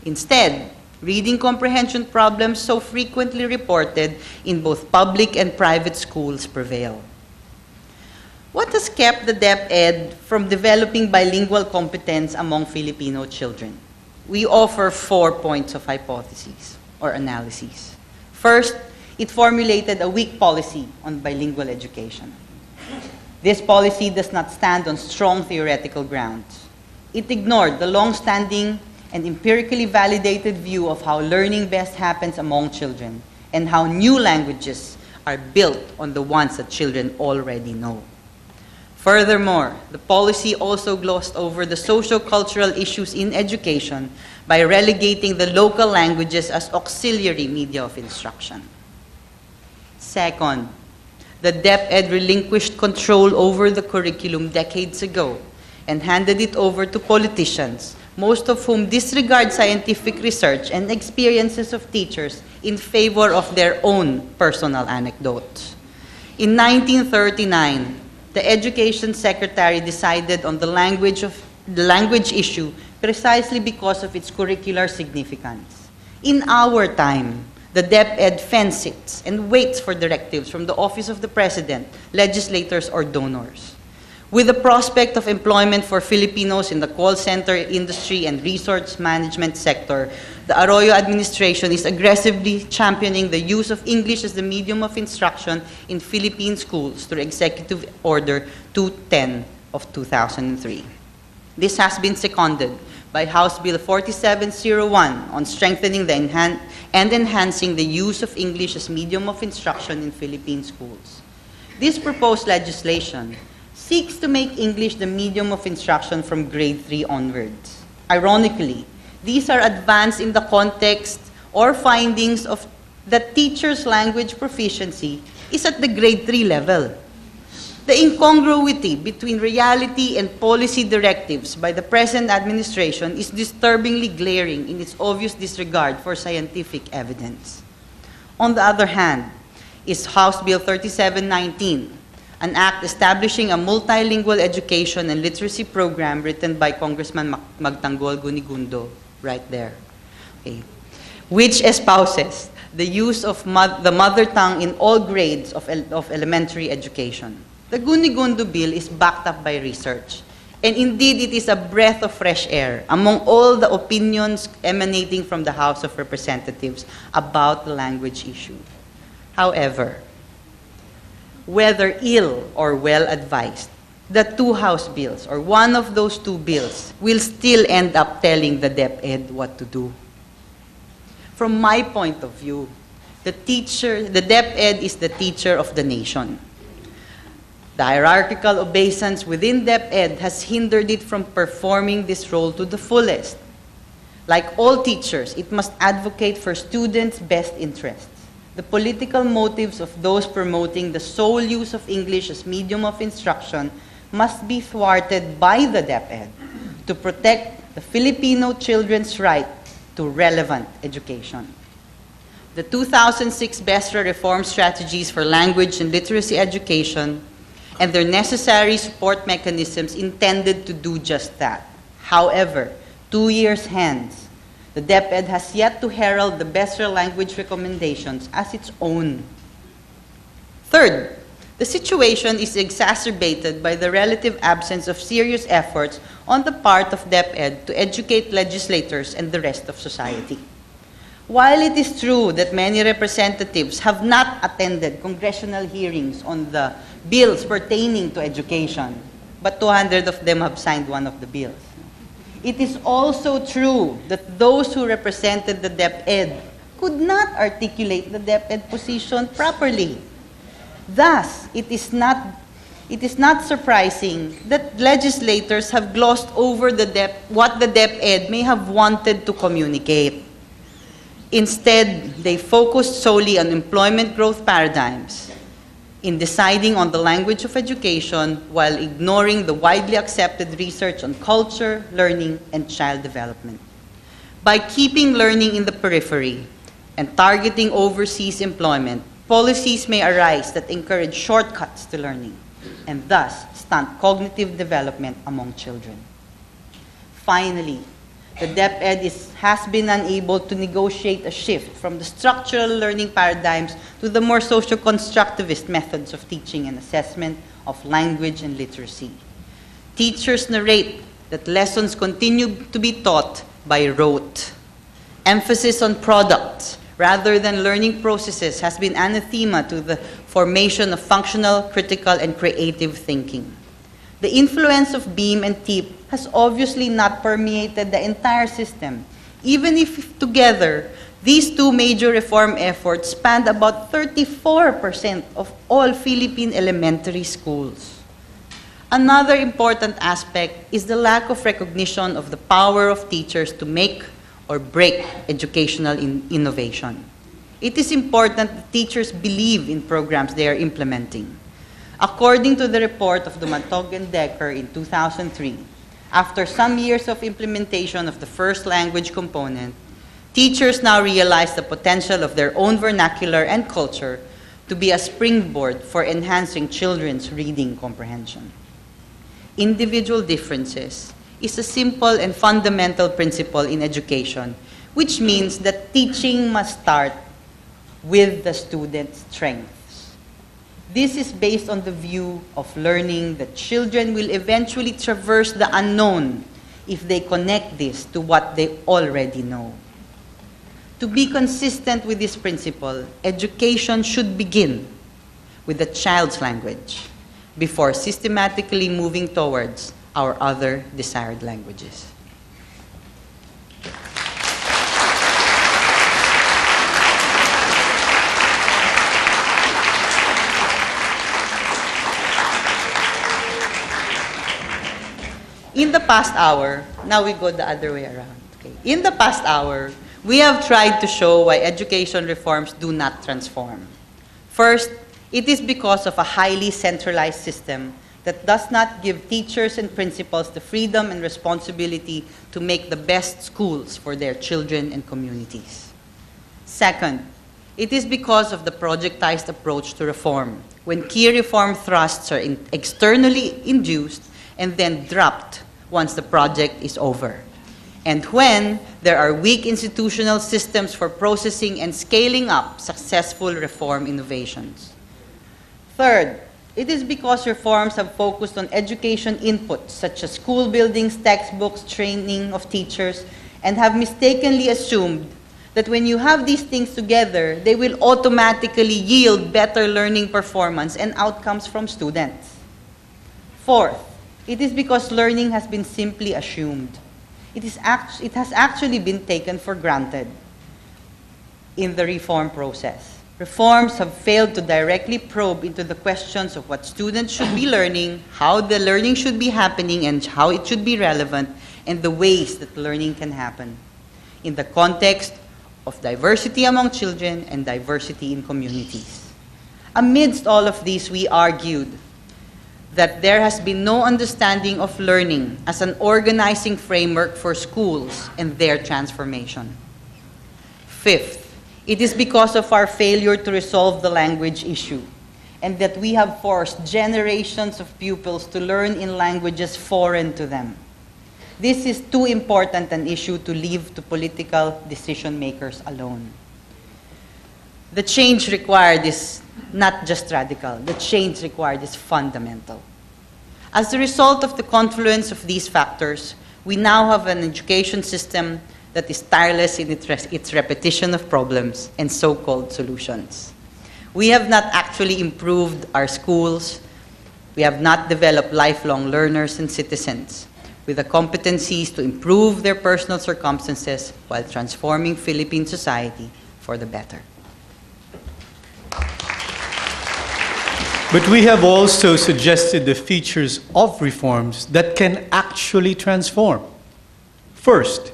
Instead, reading comprehension problems so frequently reported in both public and private schools prevail. What has kept the DepEd from developing bilingual competence among Filipino children? We offer 4 points of hypotheses or analyses. First, it formulated a weak policy on bilingual education. This policy does not stand on strong theoretical grounds. It ignored the long-standing and empirically validated view of how learning best happens among children and how new languages are built on the ones that children already know. Furthermore, the policy also glossed over the socio-cultural issues in education by relegating the local languages as auxiliary media of instruction. Second, the DepEd relinquished control over the curriculum decades ago and handed it over to politicians, most of whom disregard scientific research and experiences of teachers in favor of their own personal anecdotes. In 1939, the Education Secretary decided on the language issue precisely because of its curricular significance. In our time, the DepEd fence sits and waits for directives from the Office of the President, legislators, or donors. With the prospect of employment for Filipinos in the call center industry and resource management sector, the Arroyo administration is aggressively championing the use of English as the medium of instruction in Philippine schools through Executive Order 210 of 2003. This has been seconded by House Bill 4701 on strengthening and enhancing the use of English as medium of instruction in Philippine schools. This proposed legislation seeks to make English the medium of instruction from grade 3 onwards. Ironically, these are advanced in the context or findings of that teachers' language proficiency is at the grade 3 level. The incongruity between reality and policy directives by the present administration is disturbingly glaring in its obvious disregard for scientific evidence. On the other hand, is House Bill 3719, an act establishing a multilingual education and literacy program written by Congressman Magtanggol Gunigundo, right there, okay, which espouses the use of the mother tongue in all grades of elementary education. The Gunigundo bill is backed up by research, and indeed it is a breath of fresh air among all the opinions emanating from the House of Representatives about the language issue. However, whether ill or well advised, the two House bills, or one of those two bills, will still end up telling the DepEd what to do. From my point of view, the DepEd is the teacher of the nation. The hierarchical obeisance within DepEd has hindered it from performing this role to the fullest. Like all teachers, it must advocate for students' best interests. The political motives of those promoting the sole use of English as medium of instruction must be thwarted by the DepEd to protect the Filipino children's right to relevant education. The 2006 BESRA reform strategies for language and literacy education and their necessary support mechanisms intended to do just that. However, 2 years hence, the DepEd has yet to herald the BESRA language recommendations as its own. Third, the situation is exacerbated by the relative absence of serious efforts on the part of DepEd to educate legislators and the rest of society. While it is true that many representatives have not attended congressional hearings on the bills pertaining to education, but 200 of them have signed one of the bills, it is also true that those who represented the DepEd could not articulate the DepEd position properly. Thus, it is not surprising that legislators have glossed over what the DepEd may have wanted to communicate. Instead, they focused solely on employment growth paradigms in deciding on the language of education while ignoring the widely accepted research on culture, learning, and child development. By keeping learning in the periphery and targeting overseas employment, policies may arise that encourage shortcuts to learning and thus stunt cognitive development among children. Finally, the DepEd has been unable to negotiate a shift from the structural learning paradigms to the more socio-constructivist methods of teaching and assessment of language and literacy. Teachers narrate that lessons continue to be taught by rote. Emphasis on products rather than learning processes has been anathema to the formation of functional, critical, and creative thinking. The influence of Beam and TEEP has obviously not permeated the entire system, even if together these two major reform efforts spanned about 34% of all Philippine elementary schools. Another important aspect is the lack of recognition of the power of teachers to make or break educational innovation. It is important that teachers believe in programs they are implementing. According to the report of Dumatog and Decker in 2003, after some years of implementation of the first language component, teachers now realize the potential of their own vernacular and culture to be a springboard for enhancing children's reading comprehension. Individual differences is a simple and fundamental principle in education, which means that teaching must start with the student's strengths. This is based on the view of learning that children will eventually traverse the unknown if they connect this to what they already know. To be consistent with this principle, education should begin with the child's language before systematically moving towards our other desired languages. In the past hour, now we go the other way around. Okay. In the past hour, we have tried to show why education reforms do not transform. First, it is because of a highly centralized system that does not give teachers and principals the freedom and responsibility to make the best schools for their children and communities. Second, it is because of the projectized approach to reform, when key reform thrusts are externally induced and then dropped once the project is over, and when there are weak institutional systems for processing and scaling up successful reform innovations. Third, it is because reforms have focused on education inputs such as school buildings, textbooks, training of teachers, and have mistakenly assumed that when you have these things together, they will automatically yield better learning performance and outcomes from students. Fourth, it is because learning has been simply assumed. It has actually been taken for granted in the reform process. Reforms have failed to directly probe into the questions of what students should be learning, how the learning should be happening, and how it should be relevant, and the ways that learning can happen in the context of diversity among children and diversity in communities. Amidst all of these, we argued that there has been no understanding of learning as an organizing framework for schools and their transformation. Fifth, it is because of our failure to resolve the language issue, and that we have forced generations of pupils to learn in languages foreign to them. This is too important an issue to leave to political decision makers alone. The change required is not just radical, the change required is fundamental. As a result of the confluence of these factors, we now have an education system that is tireless in its repetition of problems and so-called solutions. We have not actually improved our schools. We have not developed lifelong learners and citizens with the competencies to improve their personal circumstances while transforming Philippine society for the better. But we have also suggested the features of reforms that can actually transform. First,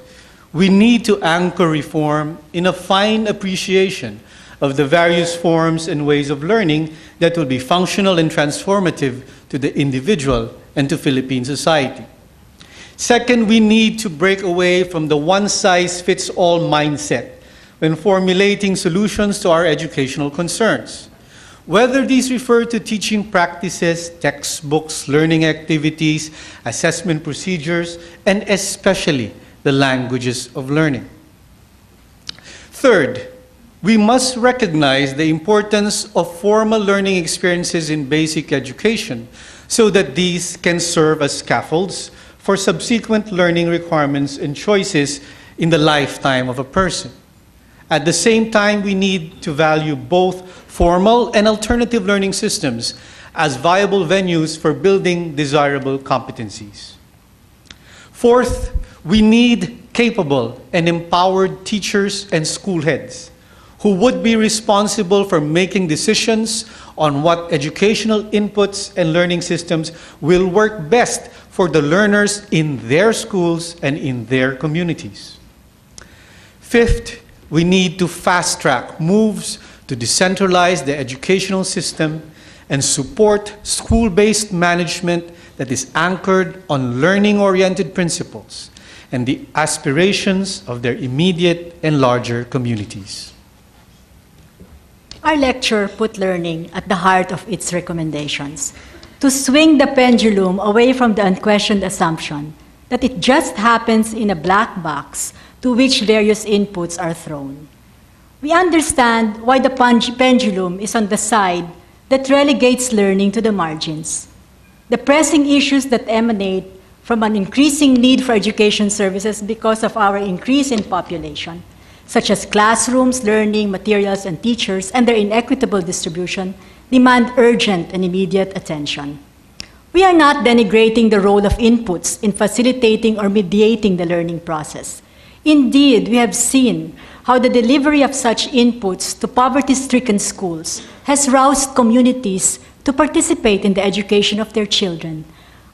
we need to anchor reform in a fine appreciation of the various forms and ways of learning that will be functional and transformative to the individual and to Philippine society. Second, we need to break away from the one-size-fits-all mindset when formulating solutions to our educational concerns. Whether these refer to teaching practices, textbooks, learning activities, assessment procedures, and especially the languages of learning. Third, we must recognize the importance of formal learning experiences in basic education so that these can serve as scaffolds for subsequent learning requirements and choices in the lifetime of a person. At the same time, we need to value both formal and alternative learning systems as viable venues for building desirable competencies. Fourth, we need capable and empowered teachers and school heads who would be responsible for making decisions on what educational inputs and learning systems will work best for the learners in their schools and in their communities. Fifth, we need to fast-track moves to decentralize the educational system and support school-based management that is anchored on learning-oriented principles and the aspirations of their immediate and larger communities. Our lecture put learning at the heart of its recommendations, to swing the pendulum away from the unquestioned assumption that it just happens in a black box to which various inputs are thrown. We understand why the pendulum is on the side that relegates learning to the margins. The pressing issues that emanate from an increasing need for education services because of our increase in population, such as classrooms, learning, materials, and teachers, and their inequitable distribution, demand urgent and immediate attention. We are not denigrating the role of inputs in facilitating or mediating the learning process. Indeed, we have seen how the delivery of such inputs to poverty-stricken schools has roused communities to participate in the education of their children.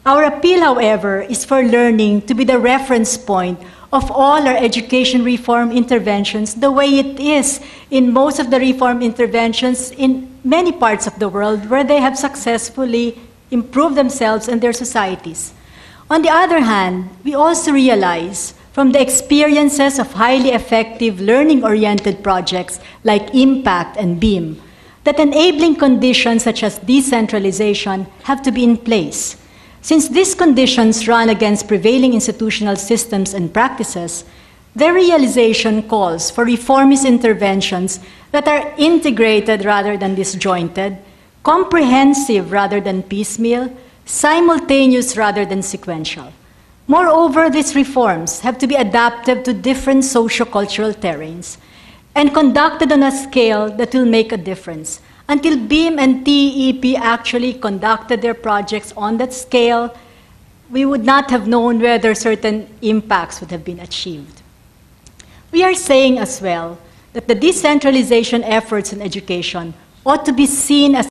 Our appeal, however, is for learning to be the reference point of all our education reform interventions, the way it is in most of the reform interventions in many parts of the world where they have successfully improved themselves and their societies. On the other hand, we also realize from the experiences of highly effective learning-oriented projects like IMPACT and BEAM that enabling conditions such as decentralization have to be in place. Since these conditions run against prevailing institutional systems and practices, their realization calls for reformist interventions that are integrated rather than disjointed, comprehensive rather than piecemeal, simultaneous rather than sequential. Moreover, these reforms have to be adaptive to different socio-cultural terrains and conducted on a scale that will make a difference. Until BEAM and TEP actually conducted their projects on that scale, we would not have known whether certain impacts would have been achieved. We are saying as well that the decentralization efforts in education ought to be seen as